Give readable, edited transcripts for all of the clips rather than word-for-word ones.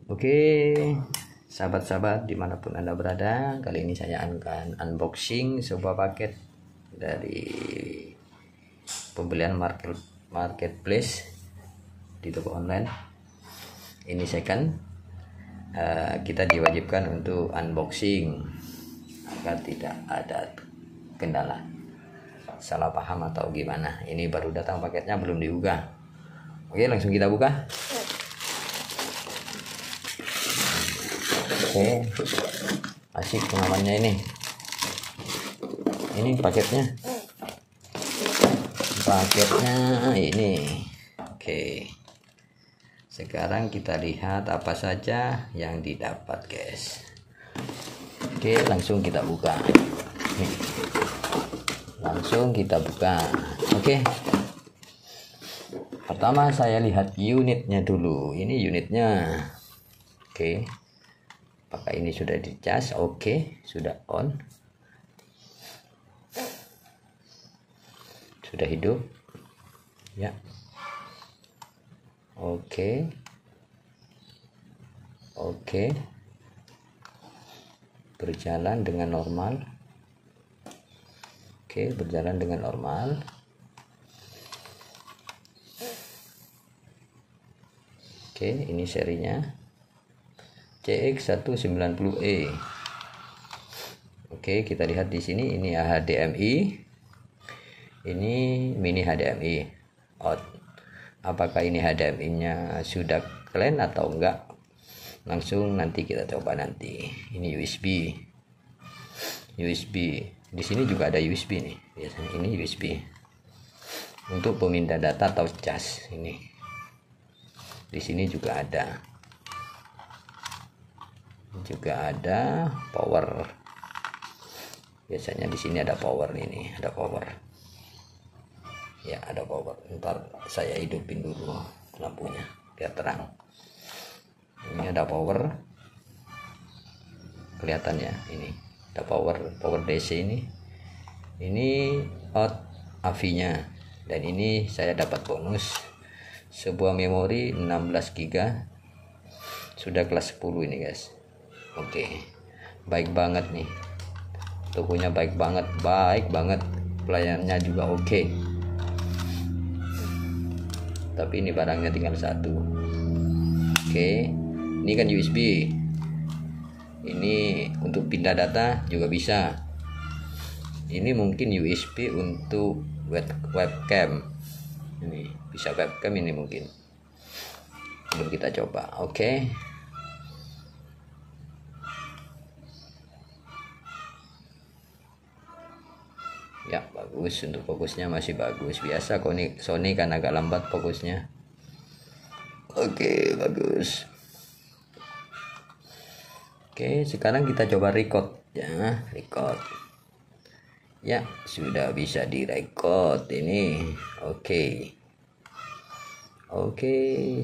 Oke, sahabat-sahabat dimanapun Anda berada, kali ini saya akan unboxing sebuah paket dari pembelian marketplace di toko online. Ini second, kita diwajibkan untuk unboxing agar tidak ada kendala, salah paham atau gimana. Ini baru datang paketnya, belum diunggah. Oke, langsung kita buka. Oke, asik pengamannya ini paketnya ini. Oke, sekarang kita lihat apa saja yang didapat, guys. Oke, langsung kita buka. Oke, pertama saya lihat unitnya dulu. Ini unitnya. Oke, apakah ini sudah dicas? Oke, sudah on, sudah hidup ya. Oke, berjalan dengan normal. Oke, ini serinya CX190E. Oke, kita lihat di sini, ini HDMI, ini mini HDMI out. Apakah ini HDMI-nya sudah clean atau enggak? Langsung nanti kita coba nanti. Ini USB. Di sini juga ada USB nih. Biasanya ini USB untuk pemindah data atau cas. Ini di sini juga ada. Power. Biasanya di sini ada power. Ini ada power. Ya, ada power. Ntar saya hidupin dulu lampunya biar terang. Ini ada power. Kelihatan ya, ini ada power DC ini. Ini out AV-nya. Dan ini saya dapat bonus sebuah memori 16 GB. Sudah kelas 10 ini, guys. Oke, baik banget nih, tokonya baik banget, pelayanannya juga oke. Tapi ini barangnya tinggal satu. Oke, ini kan USB. Ini untuk pindah data juga bisa. Ini mungkin USB untuk webcam. Ini bisa webcam, ini mungkin belum kita coba. Oke. Ya, bagus, untuk fokusnya masih bagus. Biasa Sony kan agak lambat fokusnya. Oke, bagus. Oke, sekarang kita coba record ya. Ya, sudah bisa direcord ini. Oke,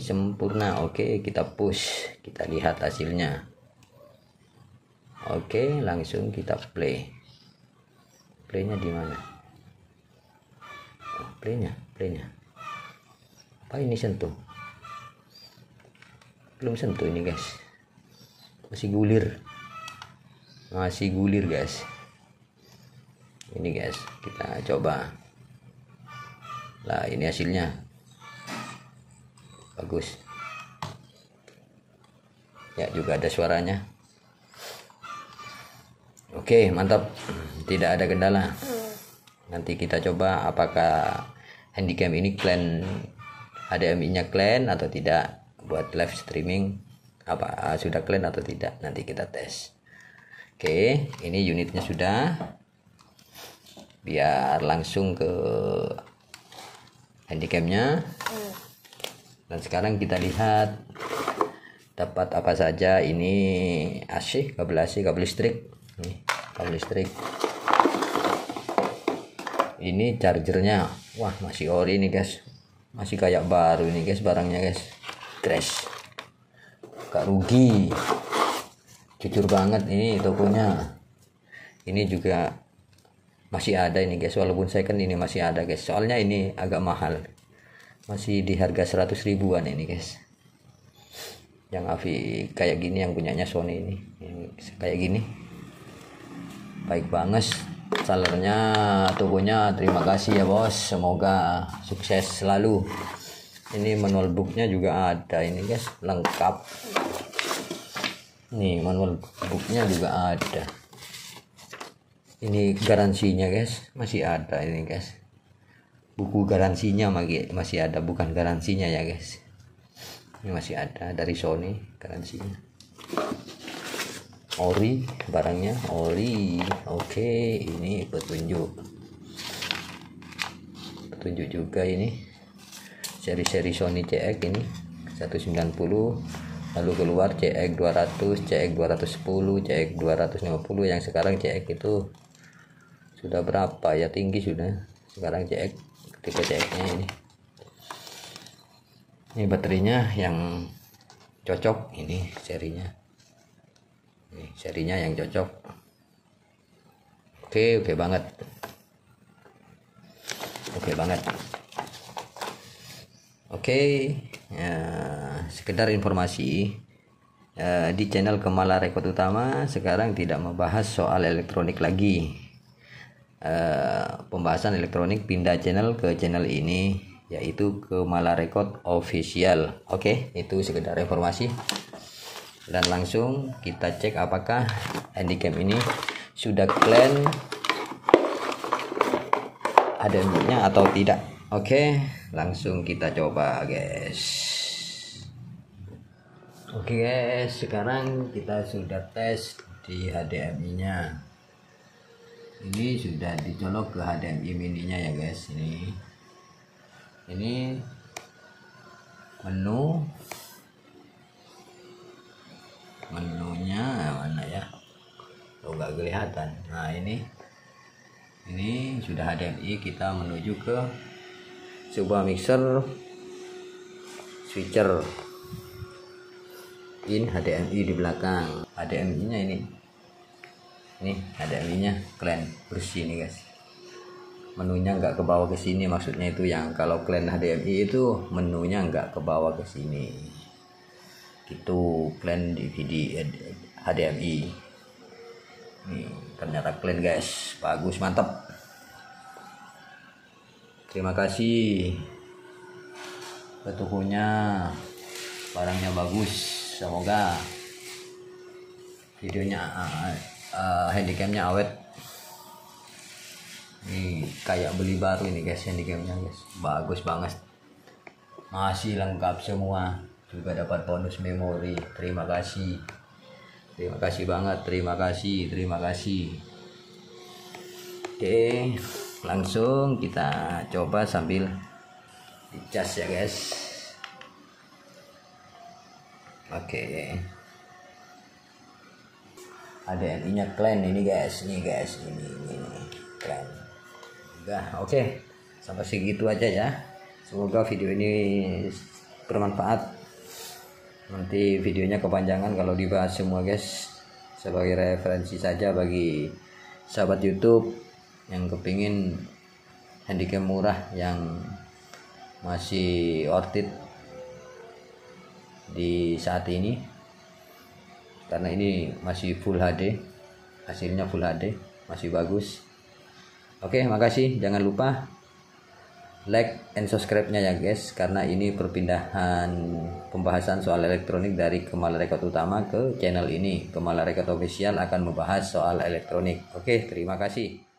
sempurna. Oke, kita push, kita lihat hasilnya. Oke, langsung kita play. Playnya di mana? Playnya. Apa ini sentuh? Belum sentuh ini, guys. Masih gulir, guys. Ini, guys, kita coba. Lah, ini hasilnya. Bagus. Ya, juga ada suaranya. Oke, mantap. Tidak ada kendala. Nanti kita coba apakah handycam ini clean, HDMI-nya clean atau tidak. Buat live streaming, apa sudah clean atau tidak, nanti kita tes. Oke, ini unitnya sudah. Biar langsung ke handycamnya. Dan sekarang kita lihat dapat apa saja. Ini AC, kabel listrik. Nih, kabel listrik. Ini chargernya. Wah, masih ori nih, guys. Masih kayak baru ini, guys, barangnya, guys. Crash. Gak rugi. Jujur banget ini tokonya. Ini juga masih ada ini, guys. Walaupun second ini masih ada, guys. Soalnya ini agak mahal. Masih di harga 100 ribuan ini, guys. yang AVI kayak gini, yang punyanya Sony ini, yang kayak gini baik banget. Salernya, tokonya, terima kasih ya bos, semoga sukses selalu. Ini manual booknya juga ada ini guys, lengkap. Nih manual booknya juga ada. Ini garansinya guys, masih ada ini guys. Buku garansinya masih ada, bukan garansinya ya guys. Ini masih ada dari Sony garansinya. Ori, barangnya ori. Oke, ini petunjuk juga ini. Seri-seri Sony CX ini 190, lalu keluar CX 200, CX 210, CX 250. Yang sekarang CX itu sudah berapa ya, tinggi sudah sekarang CX, tipe CX nya ini baterainya yang cocok, ini serinya yang cocok. Oke banget, ya, sekedar informasi, di channel Kemala Record Utama sekarang tidak membahas soal elektronik lagi. Pembahasan elektronik pindah channel ke channel ini, yaitu Kemala Record Official. Oke, itu sekedar informasi. Dan langsung kita cek apakah handycam ini sudah clean HDMI-nya atau tidak. Oke, langsung kita coba guys. Oke guys, sekarang kita sudah tes di HDMI-nya. Ini sudah dicolok ke HDMI mininya ya guys. Ini menunya mana ya? Oh, nggak kelihatan. Nah ini sudah HDMI. Kita menuju ke sebuah mixer switcher in HDMI di belakang. HDMI nya ini HDMI nya clean, bersih nih guys. Menunya nggak ke bawah ke sini, maksudnya itu yang kalau clean HDMI itu menunya nggak ke bawah ke sini. Itu clean DVD HDMI. Nih ternyata clean guys, bagus, mantap. Terima kasih ke tokonya, barangnya bagus. Semoga videonya handycamnya awet. Ini kayak beli baru ini guys, handycamnya guys, bagus banget, masih lengkap semua. Juga dapat bonus memori. Terima kasih banget, terima kasih. Oke, langsung kita coba sambil dicas ya guys. Oke, HDMI nya clean ini guys, ini clean. Udah, oke, sampai segitu aja ya. Semoga video ini bermanfaat. Nanti videonya kepanjangan kalau dibahas semua guys. Sebagai referensi saja bagi sahabat YouTube yang kepingin handycam murah yang masih worth it di saat ini, karena ini masih full HD, hasilnya full HD, masih bagus. Oke, makasih. Jangan lupa like and subscribe-nya ya guys, karena ini perpindahan pembahasan soal elektronik dari Kemala Record Utama ke channel ini. Kemala Record Official akan membahas soal elektronik. Oke, terima kasih.